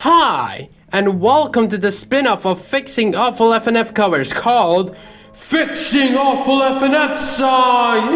Hi, and welcome to the spin-off of Fixing Awful FNF covers called Fixing Awful FNF Songs!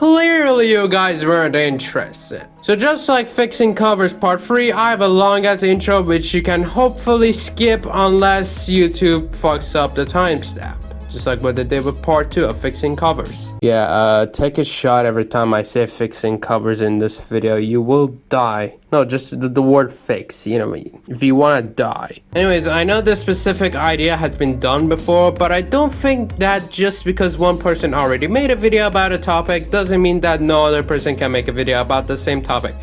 Clearly you guys weren't interested. So just like Fixing Covers Part 3, I have a long ass intro which you can hopefully skip unless YouTube fucks up the timestamp. Just like what they did with Part 2 of Fixing Covers. Yeah, take a shot every time I say Fixing Covers in this video. You will die. No, just the word fix, you know, if you want to die. Anyways, I know this specific idea has been done before, but I don't think that just because one person already made a video about a topic doesn't mean that no other person can make a video about the same topic.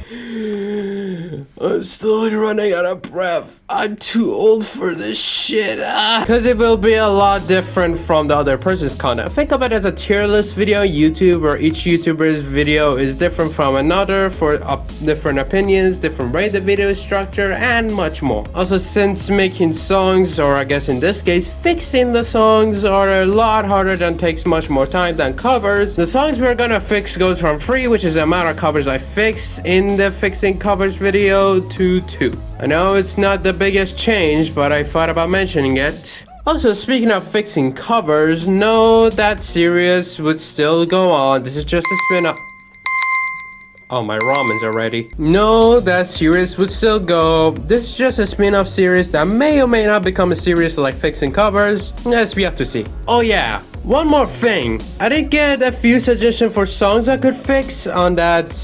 I'm slowly running out of breath. I'm too old for this shit. Because it will be a lot different from the other person's content. Think of it as a tier list video on YouTube where each YouTuber's video is different from another for different opinions, different way the video is structured, and much more. Also, since making songs, or I guess in this case, fixing the songs are a lot harder and takes much more time than covers, the songs we're gonna fix goes from 3, which is the amount of covers I fix in the Fixing Covers video, to 2. I know it's not the biggest change, but I thought about mentioning it. Also, speaking of fixing covers, no, that series would still go on. This is just a spin-off. Oh, my ramen's are ready. No, that series would still go. This is just a spin-off series that may or may not become a series like Fixing Covers. Yes, we have to see. Oh yeah, one more thing. I did get a few suggestions for songs I could fix on that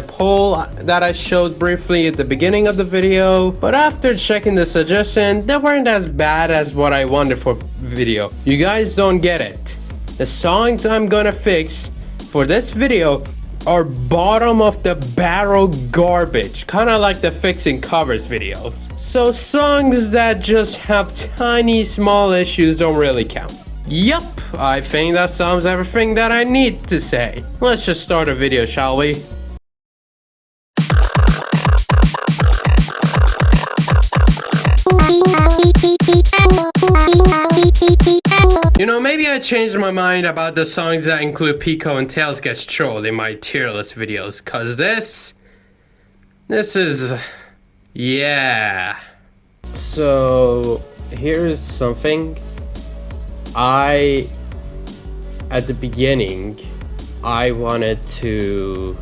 poll that I showed briefly at the beginning of the video. But after checking the suggestion, they weren't as bad as what I wanted for video. You guys don't get it. The songs I'm gonna fix for this video are bottom of the barrel garbage, kind of like the Fixing Covers videos. So songs that just have tiny small issues don't really count. Yup, I think that sums everything that I need to say. Let's just start a video, shall we? You know, maybe I changed my mind about the songs that include Pico and Tails Gets Trolled in my tier list videos, cause this is, yeah. So, here's something. At the beginning, I wanted to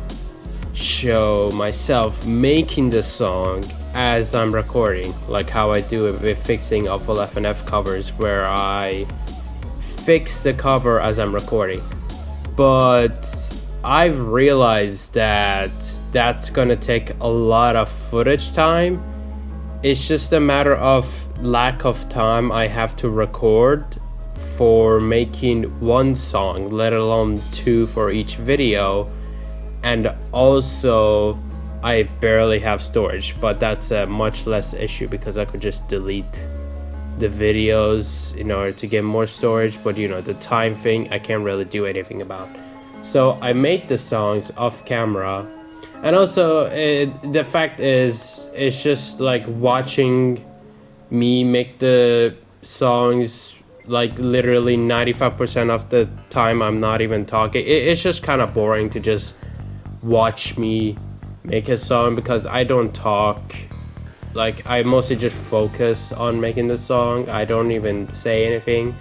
show myself making the song as I'm recording, like how I do it with Fixing Awful FNF covers, where I fix the cover as I'm recording. But I've realized that that's gonna take a lot of footage time. It's just a matter of lack of time I have to record for making one song, let alone 2 for each video. And also I barely have storage, but that's a much less issue because I could just delete the videos in order to get more storage. But you know, the time thing I can't really do anything about. So I made the songs off camera. And also the fact is, it's just like watching me make the songs, like literally 95% of the time I'm not even talking. It's just kind of boring to just watch me make a song because I don't talk. Like, I mostly just focus on making the song. I don't even say anything,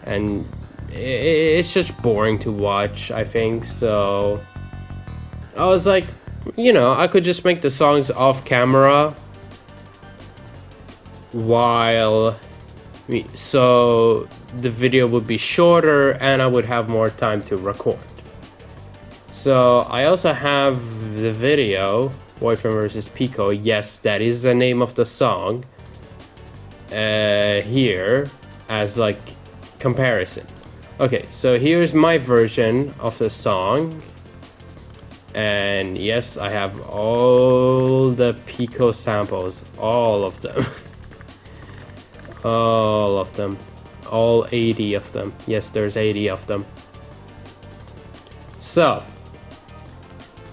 and it's just boring to watch, I think. So I was like, you know, I could just make the songs off camera so the video would be shorter and I would have more time to record. So I also have the video Boyfriend vs. Pico. Yes, that is the name of the song here as like comparison. Okay, so here's my version of the song, and yes, I have all the Pico samples, all of them. All of them, all 80 of them. Yes, there's 80 of them. So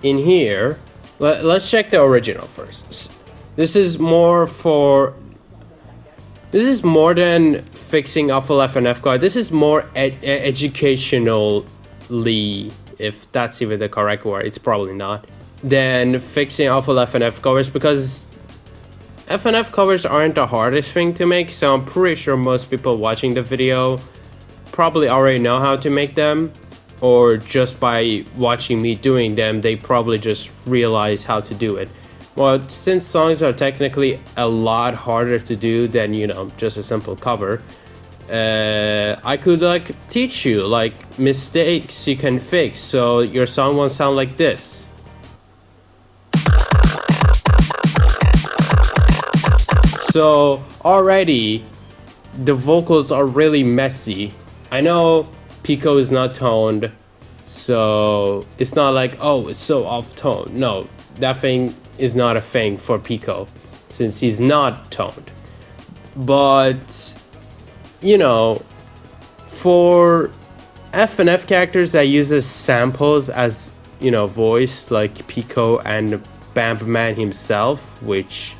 in here, let's check the original first. This is more than Fixing Awful FNF guide. This is more educationally, if that's even the correct word. It's probably not, than Fixing Awful FNF covers, because FNF covers aren't the hardest thing to make, so I'm pretty sure most people watching the video probably already know how to make them, or just by watching me doing them, they probably just realize how to do it. Well, since songs are technically a lot harder to do than, you know, just a simple cover, I could like teach you like mistakes you can fix so your song won't sound like this. So already the vocals are really messy. I know Pico is not toned, so it's not like, oh, it's so off tone. No, that thing is not a thing for Pico since he's not toned. But you know, for FNF characters that uses samples as, you know, voice, like Pico and Bambi Man himself, which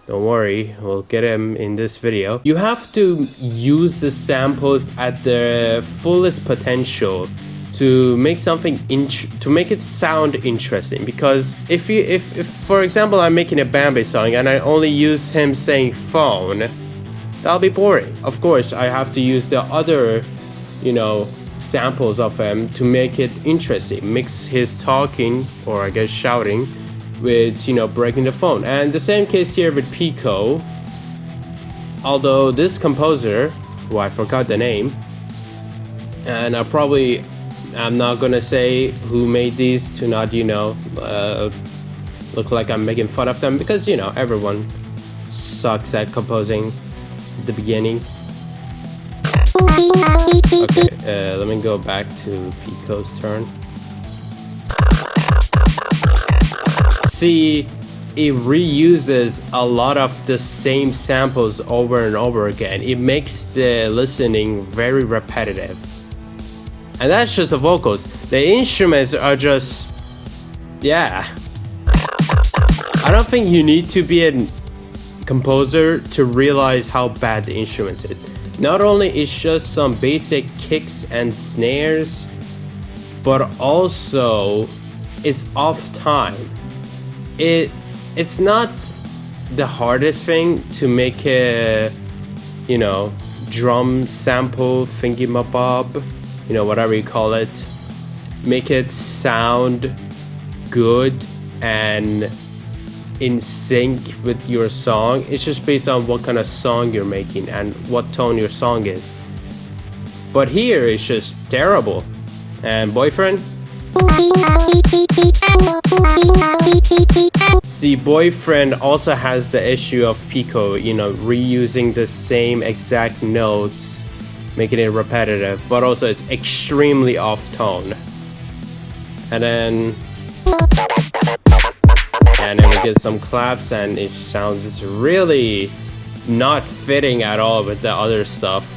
don't worry, we'll get him in this video. You have to use the samples at their fullest potential to make something to make it sound interesting. Because if for example I'm making a Bambi song and I only use him saying phone, that'll be boring. Of course, I have to use the other, you know, samples of him to make it interesting. Mix his talking, or I guess shouting, with, you know, breaking the phone. And the same case here with Pico. Although this composer, who I forgot the name, and I'm not gonna say who made these to not, you know, look like I'm making fun of them, because, you know, everyone sucks at composing the beginning. Okay, let me go back to Pico's turn. See, it reuses a lot of the same samples over and over again. It makes the listening very repetitive. And that's just the vocals. The instruments are just, yeah. I don't think you need to be a composer to realize how bad the instruments is. Not only it's just some basic kicks and snares, but also it's off time. It's not the hardest thing to make a, you know, drum sample thingy-mabob, you know, whatever you call it, make it sound good and in sync with your song. It's just based on what kind of song you're making and what tone your song is. But here it's just terrible. And Boyfriend? See, Boyfriend also has the issue of Pico, you know, reusing the same exact notes, making it repetitive, but also it's extremely off tone. And then we get some claps and it sounds really not fitting at all with the other stuff.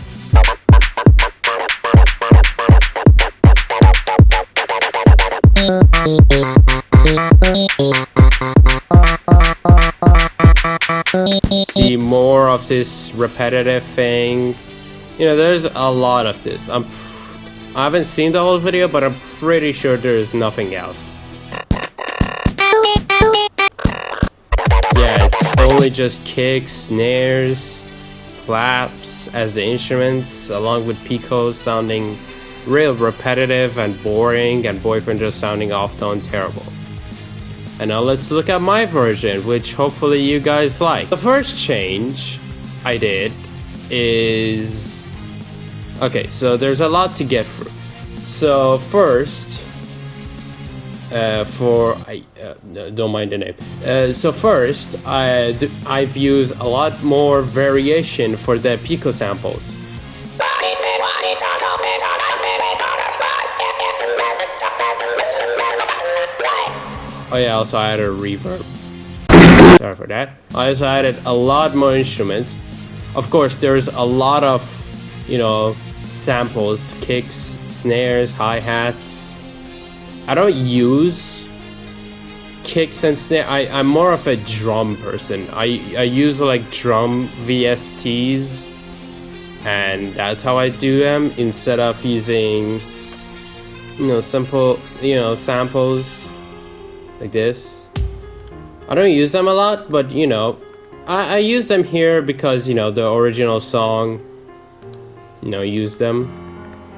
See more of this repetitive thing. You know, there's a lot of this. I haven't seen the whole video, but I'm pretty sure there's nothing else. Yeah, it's only just kicks, snares, claps as the instruments, along with Pico sounding real repetitive and boring, and Boyfriend just sounding off-tone terrible. And now let's look at my version, which hopefully you guys like. The first change I did is... okay, so there's a lot to get through. So first, don't mind the name. So first, I've used a lot more variation for the Pico samples. Oh yeah, also I added a reverb. Sorry for that. I also added a lot more instruments. Of course, there's a lot of, you know, samples, kicks, snares, hi-hats. I don't use kicks and snare. I'm more of a drum person. I use like drum VSTs, and that's how I do them instead of using, you know, simple, you know, samples like this. I don't use them a lot, but you know, I use them here because, you know, the original song, you know, use them.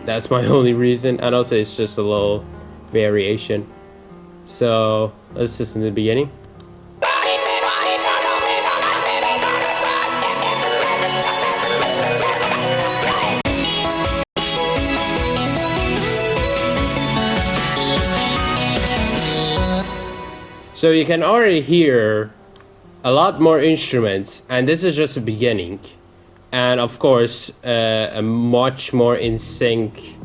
That's my only reason. And also it's just a little variation. So let's listen to the beginning. So you can already hear a lot more instruments, and this is just the beginning. And of course, a much more in sync,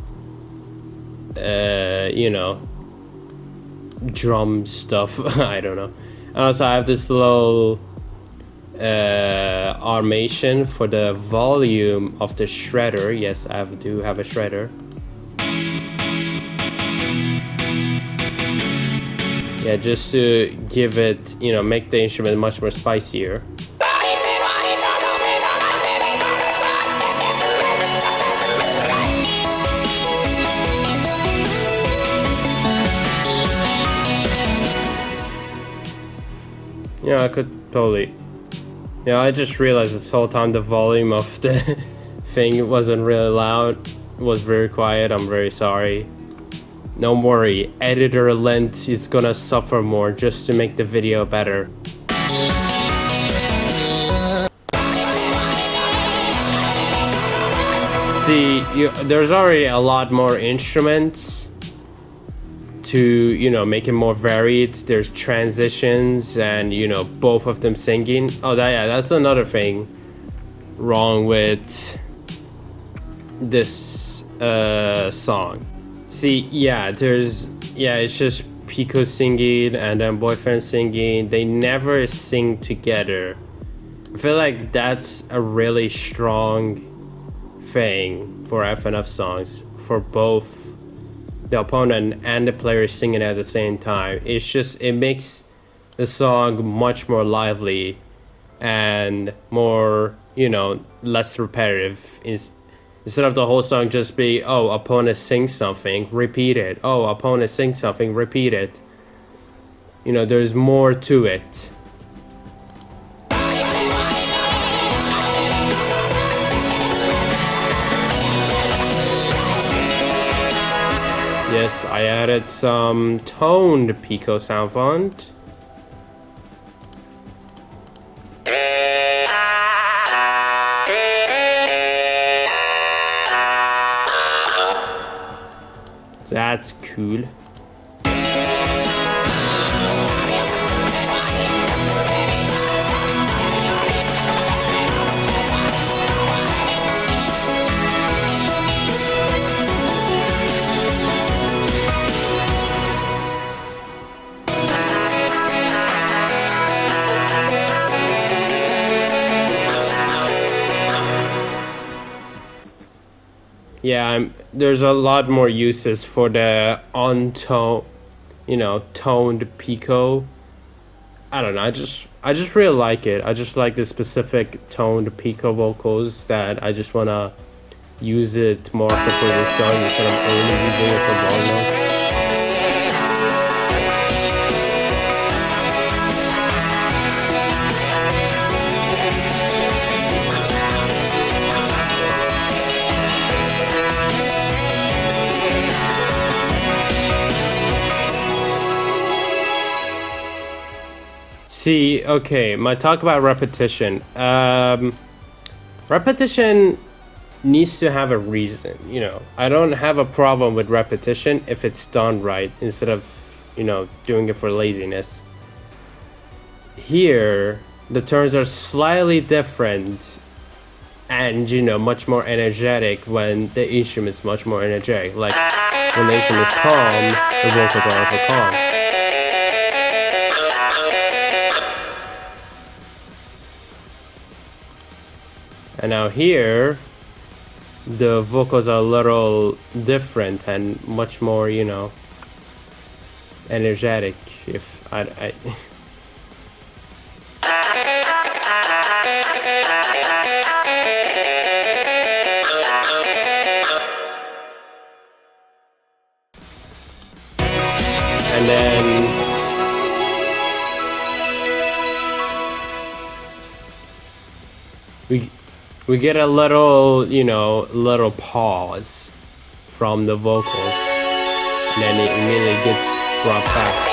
you know, drum stuff. I don't know. And also I have this little automation for the volume of the shredder. Yes, I do have a shredder. Yeah, just to give it, you know, make the instrument much more spicier. You know, I could totally... You know, I just realized this whole time the volume of the thing wasn't really loud. It was very quiet. I'm very sorry. Don't worry, editor length is gonna suffer more just to make the video better. See, there's already a lot more instruments to, you know, make it more varied. There's transitions and, you know, both of them singing. Oh, that's another thing wrong with this song. See, it's just Pico singing and then boyfriend singing. They never sing together. I feel like that's a really strong thing for FNF songs, for both the opponent and the player singing at the same time. It makes the song much more lively and more, you know, less repetitive. Instead of the whole song just be, oh, opponent sings something, repeat it. Oh, opponent sings something, repeat it. You know, there's more to it. Yes, I added some toned pico sound font. That's cool. Yeah, there's a lot more uses for the toned pico. I don't know, I just really like it. I just like the specific toned pico vocals that I just wanna use it more often for this song instead of only using it for long notes. See, okay, my talk about repetition. Repetition needs to have a reason, you know. I don't have a problem with repetition if it's done right instead of, you know, doing it for laziness. Here, the turns are slightly different and, you know, much more energetic when the instrument is much more energetic. Like, when the instrument is calm, the vocals are also calm. And now here, the vocals are a little different and much more, you know, energetic. If I and then we get a little, you know, little pause from the vocals, and then it immediately gets brought back.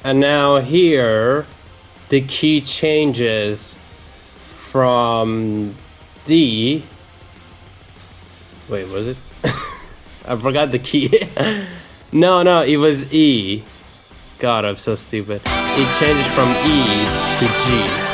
And now here, the key changes from D. Wait, was it? I forgot the key. No, it was E. God, I'm so stupid. It changes from E to G.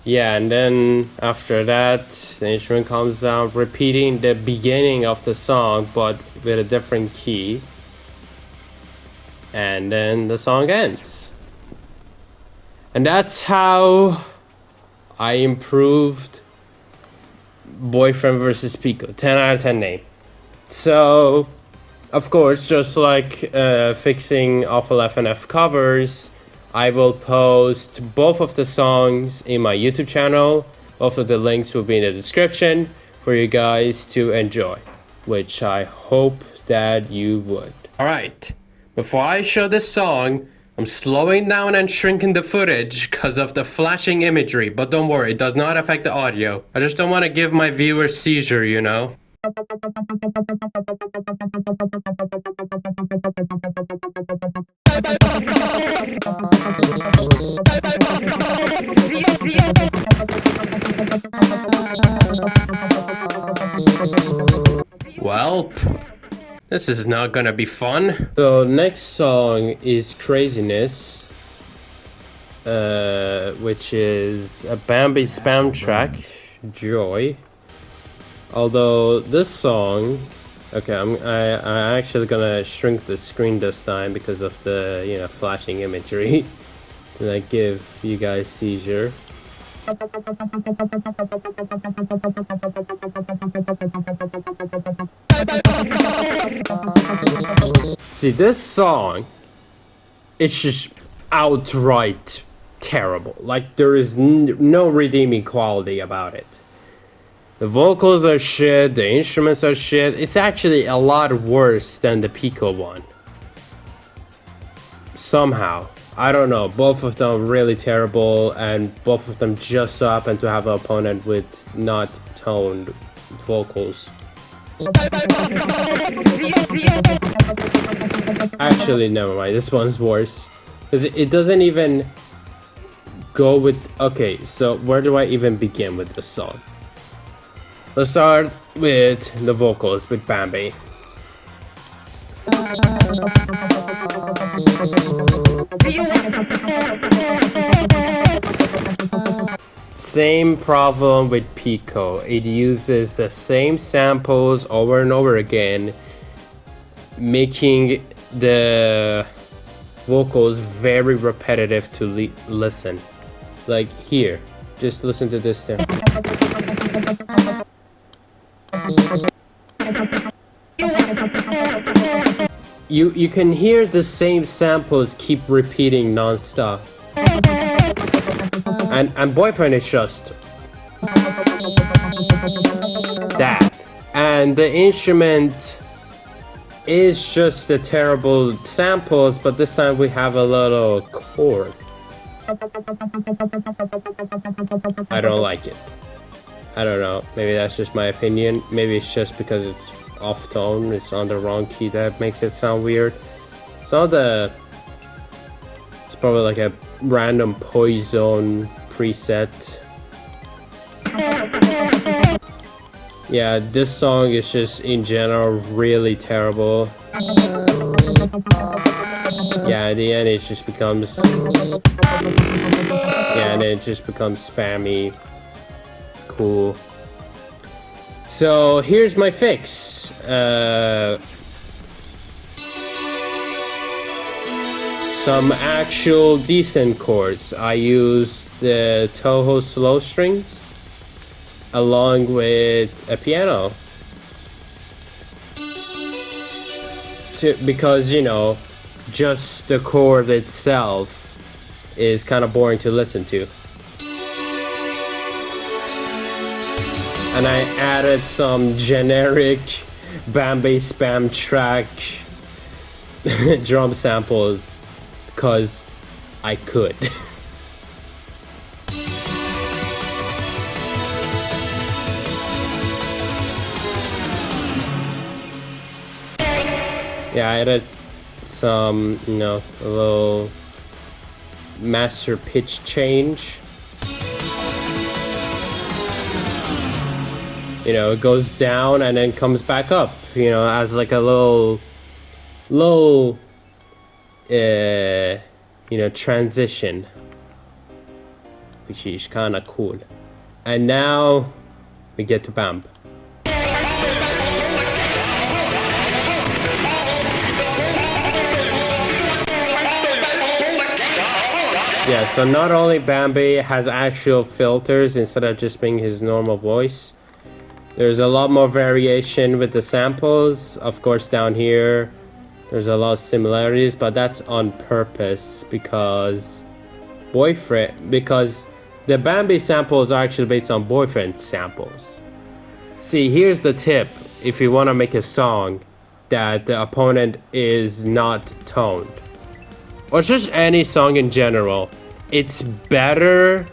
Yeah, and then after that, the instrument comes down, repeating the beginning of the song, but with a different key. And then the song ends. And that's how I improved Boyfriend versus Pico. 10 out of 10 name. So, of course, just like fixing Awful FNF covers, I will post both of the songs in my YouTube channel. Both of the links will be in the description for you guys to enjoy, which I hope that you would. Alright, before I show this song, I'm slowing down and shrinking the footage because of the flashing imagery, but don't worry, it does not affect the audio. I just don't want to give my viewers seizure, you know? Well, this is not gonna be fun. So next song is Craziness, which is a Bambi spam track, Joy. Although this song, okay, I'm actually gonna shrink the screen this time because of the, you know, flashing imagery, and I give you guys seizure. See, this song, it's just outright terrible. Like, there is no redeeming quality about it. The vocals are shit, the instruments are shit. It's actually a lot worse than the Pico one. Somehow. I don't know, both of them are really terrible, and both of them just so happen to have an opponent with not toned vocals. Actually, never mind, this one's worse. Because it doesn't even go with... Okay, so where do I even begin with this song? Let's start with the vocals with Bambi. Same problem with Pico. It uses the same samples over and over again, making the vocals very repetitive to listen. Like here, just listen to this thing. You can hear the same samples keep repeating non-stop. And Boyfriend is just that. And the instrument is just the terrible samples, but this time we have a little chord. I don't like it. I don't know, maybe that's just my opinion. Maybe it's just because it's off tone, it's on the wrong key that makes it sound weird. Some of the... It's probably like a random poison preset. Yeah, this song is just in general really terrible. Yeah, at the end it just becomes... Yeah, and it just becomes spammy. Cool. So here's my fix. Some actual decent chords. I used the Toho slow strings along with a piano. Because, you know, just the chord itself is kind of boring to listen to. And I added some generic Bambi spamtrack drum samples because I could. Yeah, I added some, you know, a little master pitch change. You know, it goes down and then comes back up, you know, as like a little low, you know, transition, which is kind of cool. And now we get to Bamb. Yeah, so not only Bambi has actual filters instead of just being his normal voice, there's a lot more variation with the samples. Of course, down here, there's a lot of similarities, but that's on purpose because the Bambi samples are actually based on Boyfriend samples. See, here's the tip. If you want to make a song that the opponent is not toned, or just any song in general, it's better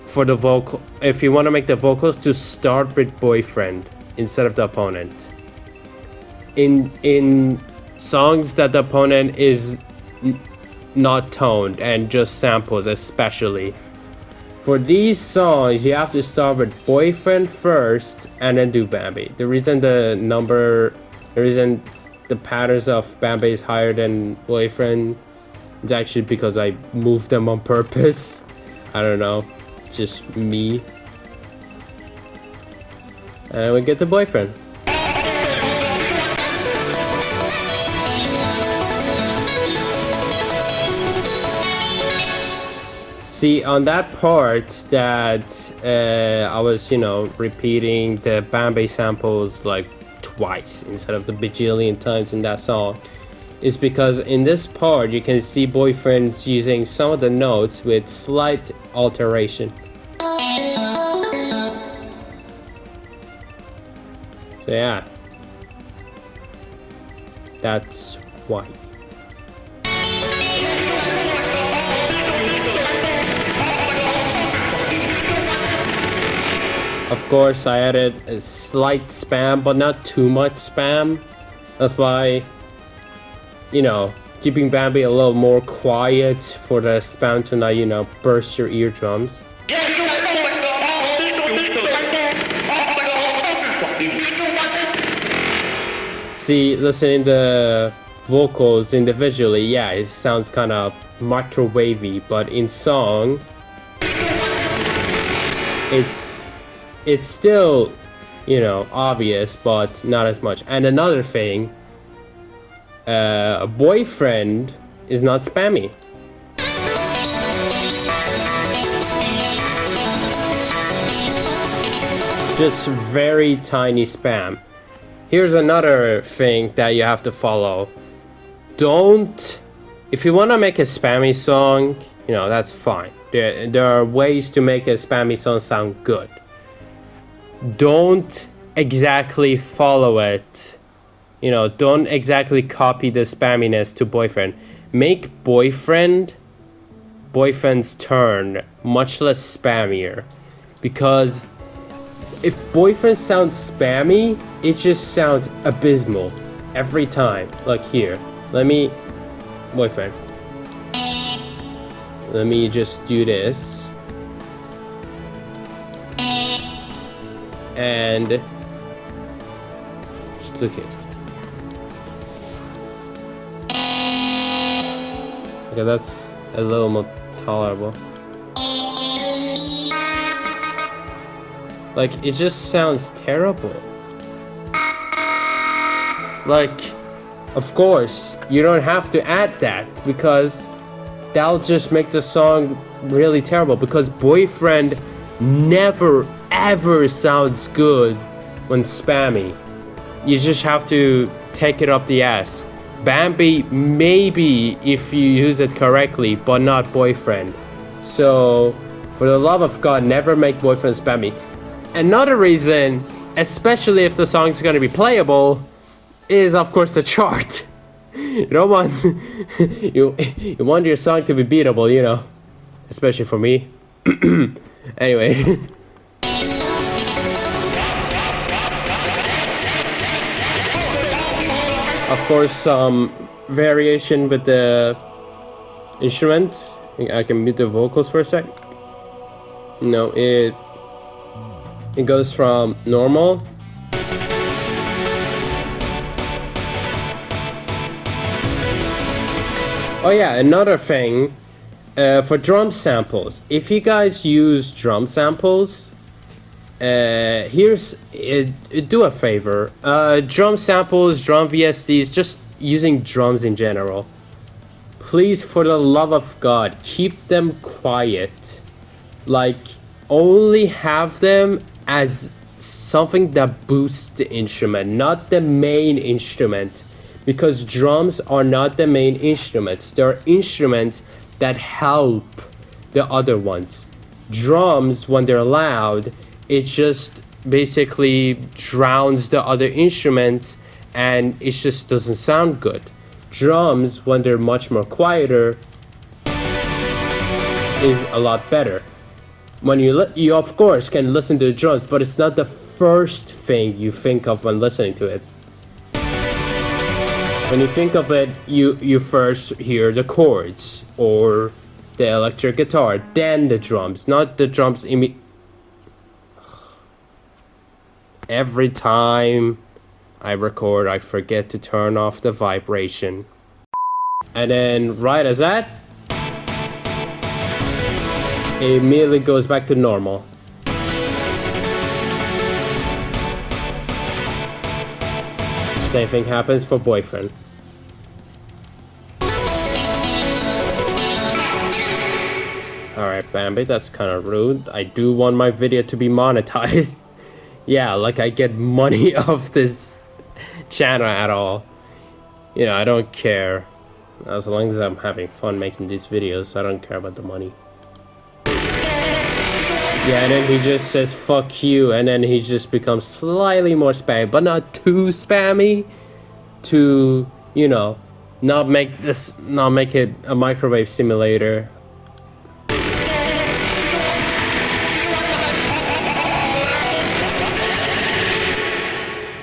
for the vocal, if you want to make the vocals, to start with Boyfriend instead of the opponent. In songs that the opponent is not toned and just samples, especially for these songs, you have to start with Boyfriend first and then do Bambi. The reason the patterns of Bambi is higher than Boyfriend is actually because I moved them on purpose. I don't know, just me. And we get the Boyfriend. See, on that part that I was, you know, repeating the Bambi samples like twice instead of the bajillion times in that song, is because in this part you can see Boyfriend using some of the notes with slight alteration. So yeah, that's why. Of course, I added a slight spam, but not too much spam. That's why, you know, keeping Bambi a little more quiet for the spam to not, you know, burst your eardrums. See, listening to the vocals individually, yeah, it sounds kind of microwavy, but in song, it's still, you know, obvious, but not as much. And another thing, Boyfriend is not spammy. Just very tiny spam. Here's another thing that you have to follow. If you want to make a spammy song, you know, that's fine. There are ways to make a spammy song sound good. Don't exactly follow it. You know, don't exactly copy the spamminess to Boyfriend. Make Boyfriend's turn much less spammier. Because if Boyfriend sounds spammy, it just sounds abysmal every time. Like here. Let me, boyfriend. Let me just do this. And look it. Okay, that's a little more tolerable. Like, it just sounds terrible. Like, of course, you don't have to add that because that'll just make the song really terrible, because Boyfriend never ever sounds good when spammy. You just have to take it up the ass. Bambi, maybe if you use it correctly, but not Boyfriend. So, for the love of God, never make Boyfriend spammy. Another reason, especially if the song's gonna be playable, is of course the chart. You don't want you want your song to be beatable, you know, especially for me. Anyway. Of course, some variation with the instrument. I can mute the vocals for a sec. No, it goes from normal . Oh yeah, another thing, for drum samples. If you guys use drum samples, do a favor. Drum samples, drum VSDs, just using drums in general. Please, for the love of God, keep them quiet. Like, only have them as something that boosts the instrument, not the main instrument. Because drums are not the main instruments. They're instruments that help the other ones. Drums, when they're loud, it just basically drowns the other instruments and it just doesn't sound good. Drums, when they're much more quieter, is a lot better. When you of course can listen to the drums, but it's not the first thing you think of when listening to it. When you think of it, you first hear the chords or the electric guitar, then the drums, not the drums Every time I record, I forget to turn off the vibration. And then right as that, it immediately goes back to normal. Same thing happens for Boyfriend. Alright, Bambi, that's kind of rude. I do want my video to be monetized. Yeah, like I get money off this channel at all. You know, I don't care. As long as I'm having fun making these videos, I don't care about the money. Yeah, and then he just says fuck you, and then he just becomes slightly more spammy, but not too spammy to, you know, not make it a microwave simulator.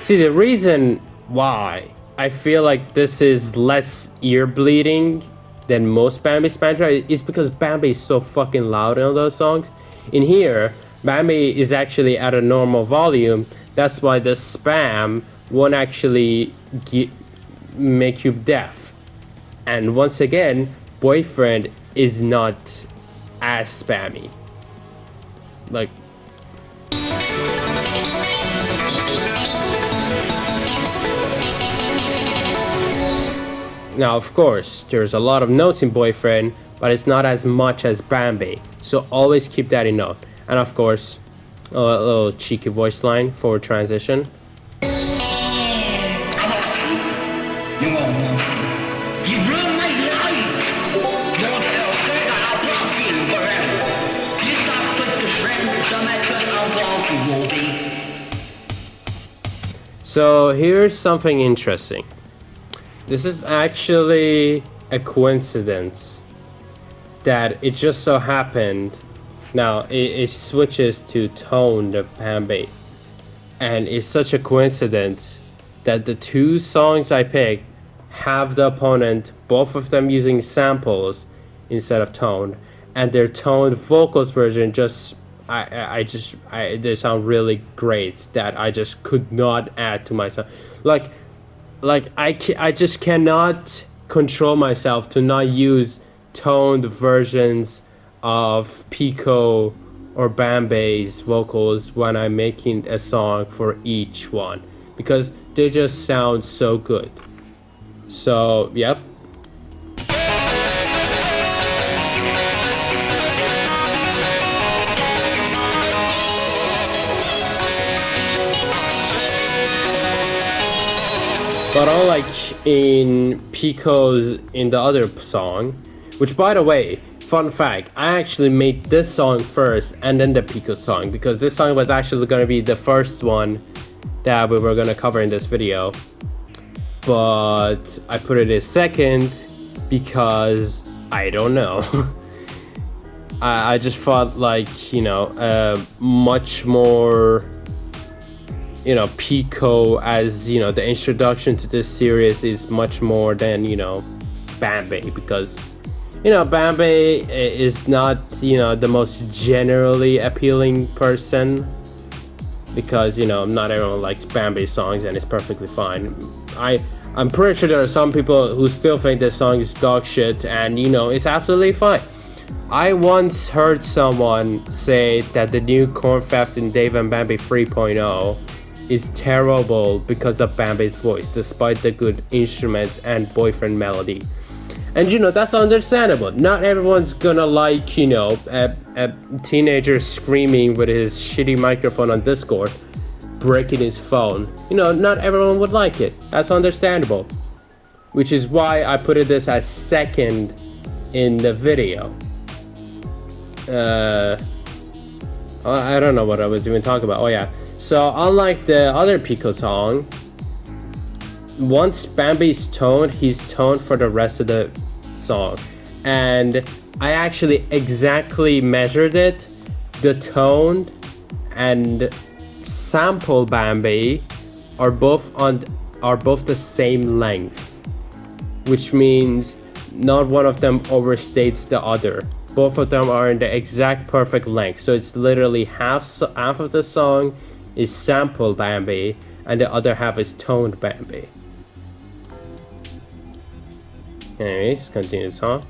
See, the reason why I feel like this is less ear bleeding than most Bambi spamtrack is because Bambi is so fucking loud in all those songs. In here, Bambi is actually at a normal volume. That's why the spam won't actually make you deaf. And once again, Boyfriend is not as spammy. Like, now, of course, there's a lot of notes in Boyfriend, but it's not as much as Bambi. So always keep that in note. And of course, a little cheeky voice line for transition. You ruined my life. Don't ever say that I'll block you forever. You stop with the friend, so I just unblock you, Wolfie. So here's something interesting. This is actually a coincidence that it just so happened. Now it switches to tone, the Bambi, and it's such a coincidence that the two songs I picked have the opponent, both of them using samples instead of toned, and their toned vocals version just they sound really great that I just could not add to myself. Like I just cannot control myself to not use toned versions of Pico or Bambi's vocals when I'm making a song for each one, because they just sound so good. So, yep. But unlike in Pico's in the other song, which by the way, fun fact, I actually made this song first and then the Pico song, because this song was actually going to be the first one that we were going to cover in this video. But I put it as second because I don't know. I just thought like, you know, much more, you know, Pico as, you know, the introduction to this series is much more than, you know, Bambi, because, you know, Bambi is not, you know, the most generally appealing person, because, you know, not everyone likes Bambi songs, and it's perfectly fine. I'm pretty sure there are some people who still think this song is dog shit, and, you know, it's absolutely fine. I once heard someone say that the new Corn Theft in Dave and Bambi 3.0 is terrible because of Bambi's voice, despite the good instruments and boyfriend melody. And, you know, that's understandable. Not everyone's gonna like, you know, a teenager screaming with his shitty microphone on Discord, breaking his phone. You know, not everyone would like it. That's understandable. Which is why I put this as second in the video. I don't know what I was even talking about. Oh yeah. So unlike the other Pico song, once Bambi's toned, he's toned for the rest of the song. And I actually exactly measured it. The toned and sample Bambi are both the same length, which means not one of them overstates the other. Both of them are in the exact perfect length. So it's literally half of the song is sample Bambi and the other half is toned Bambi. Anyways, continue the song.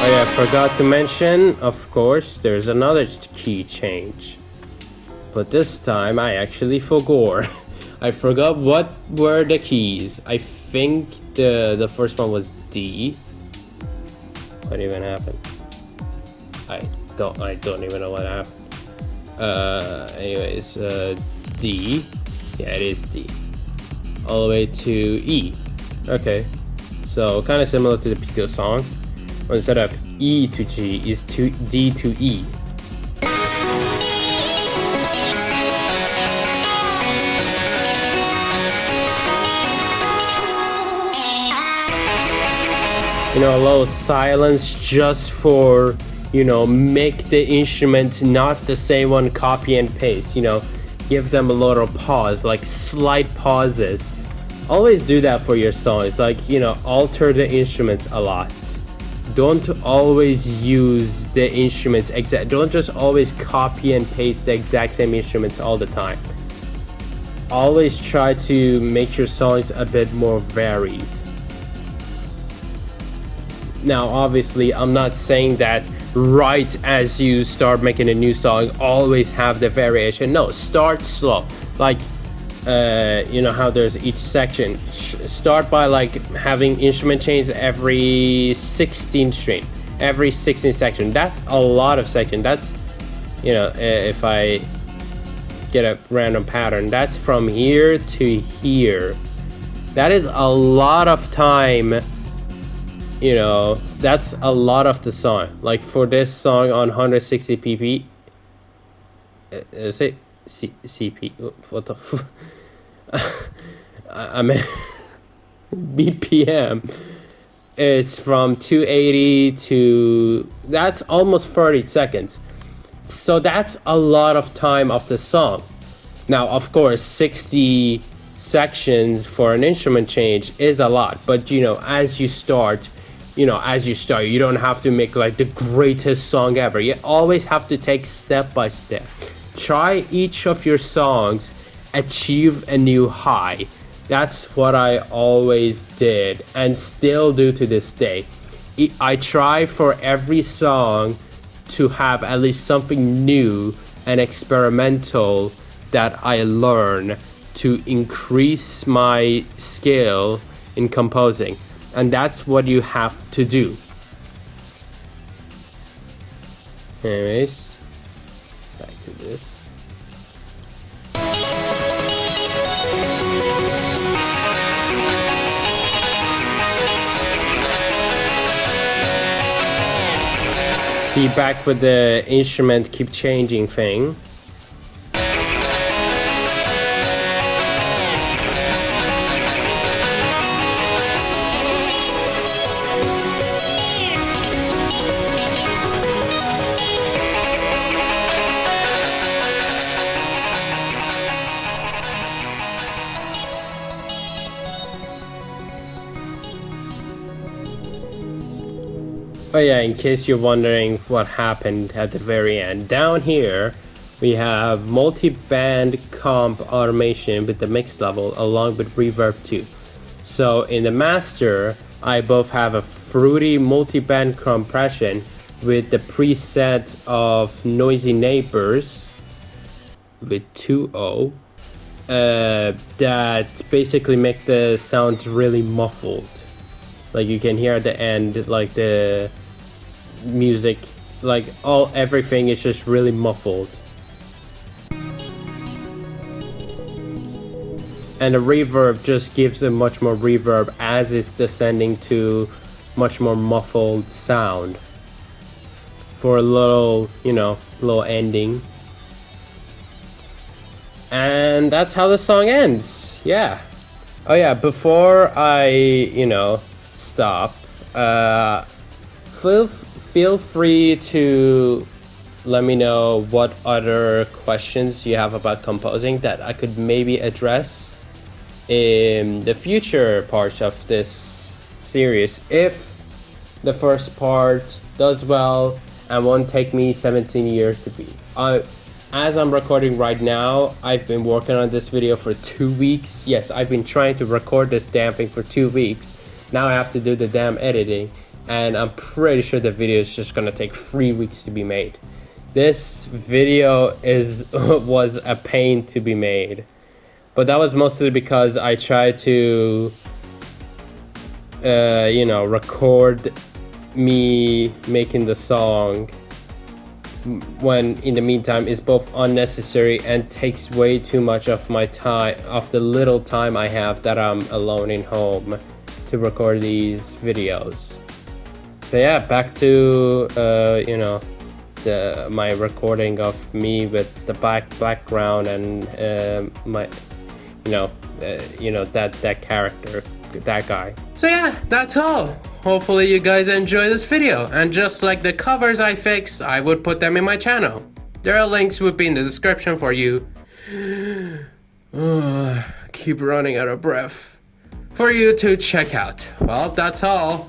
Oh yeah, I forgot to mention, of course, there's another key change. But this time I actually forgot. I forgot what were the keys. I think the first one was D. What even happened? I don't even know what happened. Anyways, D. Yeah, it is D. All the way to E. Okay. So kind of similar to the Pico song. But instead of E to G is to D to E. You know, a little silence just for, you know, make the instrument not the same one copy and paste, you know, give them a little pause, like slight pauses. Always do that for your songs, like, you know, alter the instruments a lot. Don't always use the instruments don't just always copy and paste the exact same instruments all the time. Always try to make your songs a bit more varied. Now, obviously, I'm not saying that right as you start making a new song, always have the variation. No, start slow. Like, you know how there's each section. Start by like having instrument change every 16 string, every 16 section. That's a lot of section. That's, you know, if I get a random pattern, that's from here to here. That is a lot of time. You know, that's a lot of the song. Like for this song on 160 pp, is it CP? What the f? I mean BPM. is from 280 to, that's almost 30 seconds. So that's a lot of time of the song. Now, of course, 60 sections for an instrument change is a lot, but you know, as you start, you don't have to make like the greatest song ever. You always have to take step by step. Try each of your songs achieve a new high. That's what I always did and still do to this day. I try for every song to have at least something new and experimental that I learn to increase my skill in composing. And that's what you have to do. Anyways, back to this. See, back with the instrument keep changing thing. Oh yeah, in case you're wondering what happened at the very end, down here we have multi-band comp automation with the mix level along with reverb too. So in the master, I both have a fruity multi-band compression with the preset of noisy neighbors with 2.0 that basically make the sounds really muffled. Like you can hear at the end, like the music, like everything is just really muffled. And the reverb just gives it much more reverb as it's descending to much more muffled sound for a little, little ending. And that's how the song ends. Yeah. Oh yeah, before I, stop, feel free to let me know what other questions you have about composing that I could maybe address in the future parts of this series. If the first part does well and won't take me 17 years to beat. As I'm recording right now, I've been working on this video for 2 weeks. Yes, I've been trying to record this damn thing for 2 weeks. Now I have to do the damn editing, and I'm pretty sure the video is just gonna take 3 weeks to be made. This video was a pain to be made, but that was mostly because I tried to record me making the song when in the meantime is both unnecessary and takes way too much of my time, of the little time I have that I'm alone in home to record these videos. So yeah, back to my recording of me with the background and that character, that guy. So yeah, that's all. Hopefully you guys enjoy this video, and just like the covers I fixed, I would put them in my channel. Their links would be in the description for you. Keep running out of breath. For you to check out. Well, that's all.